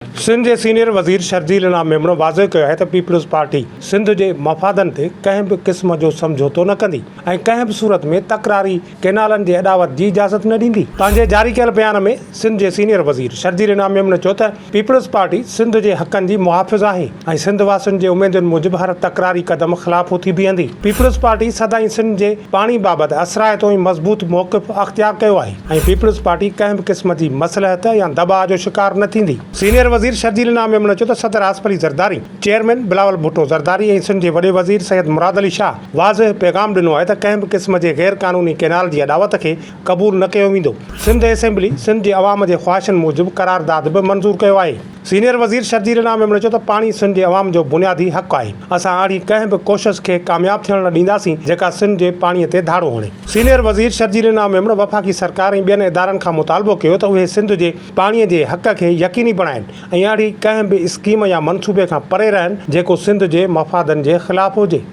सिंध जे senior वज़ीर शर्जील इनाम मेमण वाज़े कयो आहे त पीपल्स पार्टी सिंध जे मफ़ादनि ते कंहिं बि क़िस्म जो समझौतो न कंदी ऐं कंहिं बि सूरत में तकरारी कैनालनि जे अॾावत जी इजाज़त न ॾींदी। पंहिंजे जारी कयल बयान में सिंध जे सीनियर वज़ीर शर्जील इनाम मेमण चयो त पीपल्स पार्टी सिंध जे हक़नि जी मुहाफ़िज़ आहे ऐं सिंध वासियुनि जे उमेदुनि मूजिबि हर तकरारी क़दम ख़िलाफ़ उथी बीहंदी। पीपल्स पार्टी सदाईं सिंध जे पाणी बाबति असराइतो ऐं मज़बूत मौक़िफ़ अख़्तियार कयो आहे ऐं पीपल्स पार्टी कंहिं बि क़िस्म जी मसलहत या दबाव जो शिकार न थींदी। सीनियर वज़ीर शर्जील इनाम मेमण चयो त सदर आसिफ अली ज़रदारी, चेयरमैन बिलावल भुट्टो ज़रदारी ऐं सिंध जे वॾे वज़ीर सैयद मुराद अली शाह वाज़िह पैगाम ॾिनो आहे त कंहिं बि क़िस्म जे गैर क़ानूनी कैनाल जी अॾावत खे क़बूल न कयो वेंदो। सिंध असेंबली सिंध जे अवाम जे ख़्वाहिशनि मूजिबि करारदाद बि मंज़ूर कयो आहे। सीनियर वज़ीर शर्जील इनाम मेमण चयो त पाणी सिंध जे अवाम जो बुनियादी हक़ आहे। असां अहिड़ी कंहिं बि कोशिश खे कामयाब थियण न ॾींदासीं जेका सिंध जे पाणीअ ते धाड़ो हणे। सीनियर वज़ीर शर्जील इनाम मेमण वफ़ाक़ी सरकार ऐं ॿियनि इदारनि खां मुतालबो कयो त उहे सिंध जे पाणीअ जे हक़ खे यकीनी बणाइनि ऐं अहिड़ी कंहिं बि स्कीम या मनसूबे खां परे रहनि जेको सिंध जे मफ़ादनि जे ख़िलाफ़ हुजे।